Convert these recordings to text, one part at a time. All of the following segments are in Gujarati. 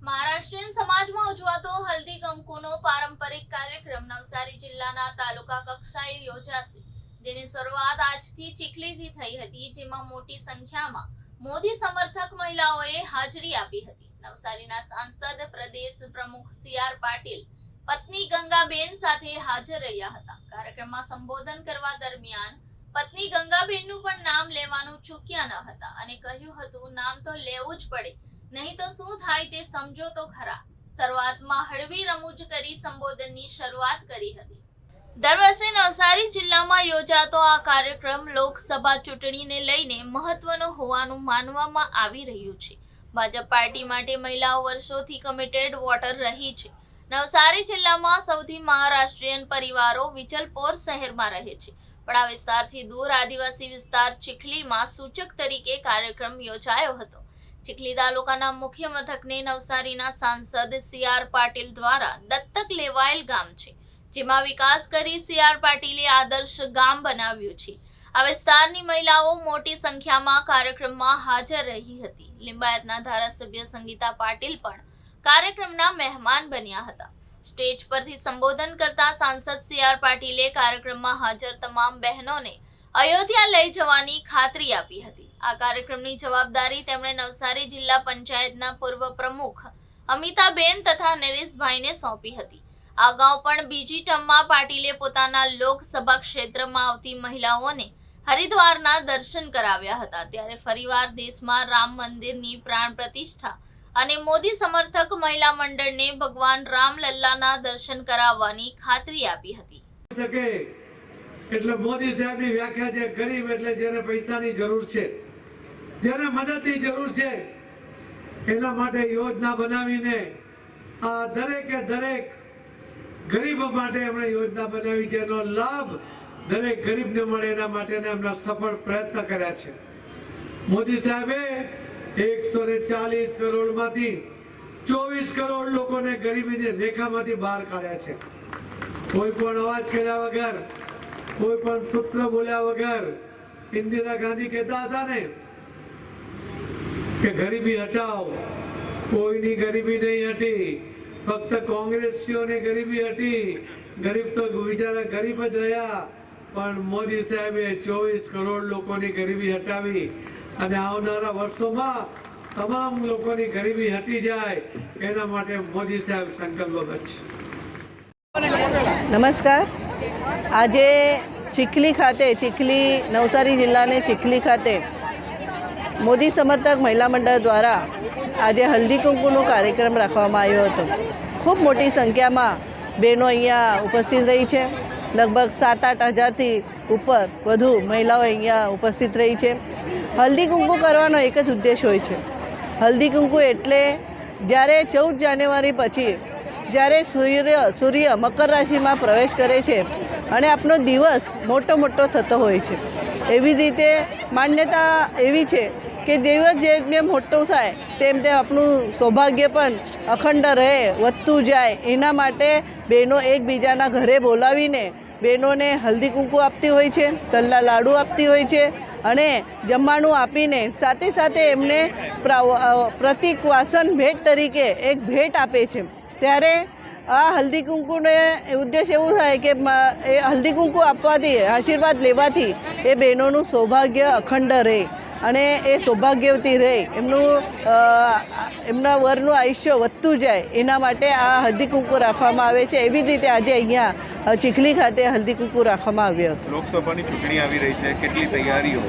મહારાષ્ટ્રીયન સમાજમાં ઉજવાતો હલ્દી કંકુનો પારંપરિક કાર્યક્રમ નવસારી જિલ્લાના તાલુકા કક્ષાએ યોજાશે, જેની શરૂઆત આજથી ચીખલીથી થઈ હતી, જેમાં મોટી સંખ્યામાં મોદી સમર્થક મહિલાઓએ હાજરી આપી હતી. નવસારીના સાંસદ પ્રદેશ પ્રમુખ CR પાટીલ પત્ની ગંગાબેન સાથે હાજર રહ્યા હતા. કાર્યક્રમમાં સંબોધન કરવા દરમિયાન પત્ની ગંગાબેનનું પણ નામ લેવાનું ચૂક્યા ન હતા અને કહ્યું હતું, નામ તો લેવું જ પડે, નહીં તો શું થાય તે સમજો તો ખરા. શરૂઆતમાં હળવી રમૂજ કરી સંબોધનની શરૂઆત કરી હતી. દર વર્ષે નવસારી જિલ્લામાં યોજાતો આ કાર્યક્રમ લોકસભા ચૂંટણીને લઈને મહત્વનો હોવાનું માનવામાં આવી રહ્યું છે. ભાજપ પાર્ટી માટે મહિલાઓ વર્ષોથી કમિટેડ વોટર રહી છે. નવસારી જિલ્લામાં સૌથી મહારાષ્ટ્રીયન પરિવારો વિજલપોર શહેરમાં રહે છે, પણ આ વિસ્તારથી દૂર આદિવાસી વિસ્તાર ચીખલીમાં સૂચક તરીકે કાર્યક્રમ યોજાયો હતો. ચીખલી તાલુકાના મુખ્ય મથકને નવસારીના સાંસદ CR પાટીલ દ્વારા દત્તક લેવાયેલ ગામ છે, જેમાં વિકાસ કરી CR પાટીલે આદર્શ ગામ બનાવ્યું છે. આ વિસ્તારની મહિલાઓ મોટી સંખ્યામાં કાર્યક્રમમાં હાજર રહી હતી. લિંબાયતના ધારાસભ્ય સંગીતા પાટીલ પણ કાર્યક્રમના મહેમાન બન્યા હતા. સ્ટેજ પરથી સંબોધન કરતા સાંસદ CR પાટીલે કાર્યક્રમમાં હાજર તમામ બહેનોને અયોધ્યા લઈ જવાની ખાતરી આપી હતી. આ કાર્યક્રમની જવાબદારી તેમણે નવસારી જિલ્લા પંચાયતના પૂર્વ પ્રમુખ અમિતાબેન તથા નરેશભાઈને સોંપી હતી. અગાઉ પણ બીજી ટર્મમાં પાટીલે પોતાના લોકસભા ક્ષેત્રમાં આવતી મહિલાઓને હરિદ્વારના દર્શન કરાવ્યા હતા. ત્યારે ફરીવાર દેશમાં રામ મંદિરની પ્રાણ પ્રતિષ્ઠા અને મોદી સમર્થક મહિલા મંડળને ભગવાન રામલલ્લાના દર્શન કરાવવાની ખાતરી આપી હતી. એટલે મોદી સાહેબની વ્યાખ્યા છે, ગરીબ એટલે જેને પૈસાની જરૂર છે, જેને મદદની જરૂર છે, એના માટે યોજના બનાવીને આ દરેકે દરેક ગરીબો માટે એમણે યોજના બનાવી છે. એનો લાભ દરેક ગરીબને મળે એના માટેના એમના સફળ પ્રયત્ન કર્યા છે. મોદી સાહેબે 140 કરોડમાંથી 24 કરોડ લોકોને ગરીબીની રેખામાંથી બહાર કાઢ્યા છે. કોઈ પણ અવાજ કર્યા વગર, કોઈ પણ સૂત્ર બોલ્યા વગર. ઇન્દિરા ગાંધી કહેતા હતા ને કે ગરીબી હટાવો, કોઈની ગરીબી નહીં હટી, ફક્ત કોંગ્રેસીઓની ગરીબી હટી. ગરીબ તો બિચારા ગરીબ જ રહ્યા, પણ મોદી સાહેબે 24 કરોડ લોકોની ગરીબી હટાવી અને આવનારા વર્ષોમાં તમામ લોકોની ગરીબી હટી જાય એના માટે મોદી સાહેબ સંકલ્પબદ્ધ છે. નમસ્કાર. આજે ચીખલી ખાતે, ચીખલી નવસારી જિલ્લાને ચીખલી ખાતે મોદી સમર્થક મહિલા મંડળ દ્વારા આજે હલ્દી કુંકુનો કાર્યક્રમ રાખવામાં આવ્યો હતો. ખૂબ મોટી સંખ્યામાં બહેનો અહીંયા ઉપસ્થિત રહી છે. લગભગ 7-8 હજારથી ઉપર વધુ મહિલાઓ અહીંયા ઉપસ્થિત રહી છે. હલ્દી કુંકુ કરવાનો એક જ ઉદ્દેશ હોય છે. હલ્દી કુંકુ એટલે જ્યારે 14 જાન્યુઆરી પછી જ્યારે સૂર્ય મકર રાશિમાં પ્રવેશ કરે છે અને આપણો દિવસ મોટો થતો હોય છે, એવી રીતે માન્યતા એવી છે કે દિવસ જેમ મોટો થાય તેમ આપણું સૌભાગ્ય પણ અખંડ રહે, વધતું જાય. એના માટે બહેનો એકબીજાના ઘરે બોલાવીને બહેનોને હલ્દી કુંકુ આપતી હોય છે, તલના લાડુ આપતી હોય છે અને જમવાનું આપીને સાથે સાથે એમને પ્રતિક વાસન ભેટ તરીકે એક ભેટ આપે છે. ત્યારે આ હલ્દી કુંકુને ઉદ્દેશ એવું થાય કે એ હલ્દી કુંકુ આપવાથી, આશીર્વાદ લેવાથી એ બહેનોનું સૌભાગ્ય અખંડ રહે અને એ સૌભાગ્યવતી રહે, એમના વરનું આયુષ્ય વધતું જાય. એના માટે આ હલ્દી કુંકુ રાખવામાં આવે છે. એવી રીતે આજે અહીંયા ચીખલી ખાતે હલ્દી કુંકુ રાખવામાં આવ્યો હતો. લોકસભાની ચૂંટણી આવી રહી છે, કેટલી તૈયારીઓ?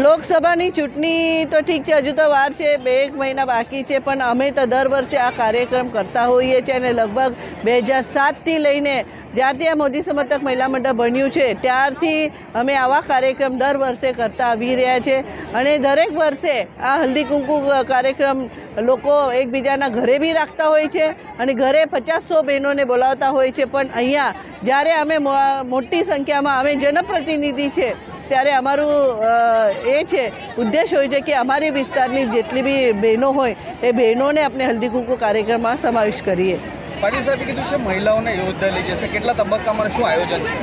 લોકસભાની ચૂંટણી તો ઠીક છે, હજુ તો વાર છે, 2-1 મહિના બાકી છે, પણ અમે તો દર વર્ષે આ કાર્યક્રમ કરતા હોઈએ છીએ અને લગભગ 2007થી લઈને જ્યારથી આ મોદી સમર્થક મહિલા મંડળ બન્યું છે ત્યારથી અમે આવા કાર્યક્રમ દર વર્ષે કરતા આવી રહ્યા છે. અને દરેક વર્ષે આ હલ્દી કુંકુ કાર્યક્રમ લોકો એકબીજાના ઘરે બી રાખતા હોય છે અને ઘરે 50-100 બહેનોને બોલાવતા હોય છે. પણ અહીંયા જ્યારે અમે મોટી સંખ્યામાં અમે જનપ્રતિનિધિ છે ત્યારે અમારું એ છે ઉદ્દેશ હોય છે કે અમારી વિસ્તારની જેટલી બી બહેનો હોય એ બહેનોને આપણે હલ્દી કુંકુ કાર્યક્રમમાં સમાવેશ કરીએ. પાટીલ સાહેબે કીધું છે મહિલાઓને યોદ્ધા લઈ જશે, કેટલા તબક્કામાં શું આયોજન છે?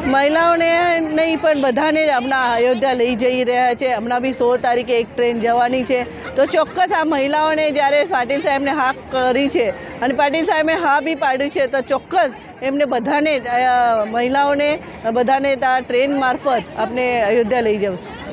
મહિલાઓને નહીં પણ બધાને જ હમણાં અયોધ્યા લઈ જઈ રહ્યા છે. હમણાં બી 16 તારીખે એક ટ્રેન જવાની છે. તો ચોક્કસ આ મહિલાઓને જ્યારે પાટીલ સાહેબને હા કરી છે અને પાટીલ સાહેબે હા બી પાડ્યું છે, તો ચોક્કસ એમને બધાને મહિલાઓને બધાને આ ટ્રેન મારફત આપણે અયોધ્યા લઈ જવું છે.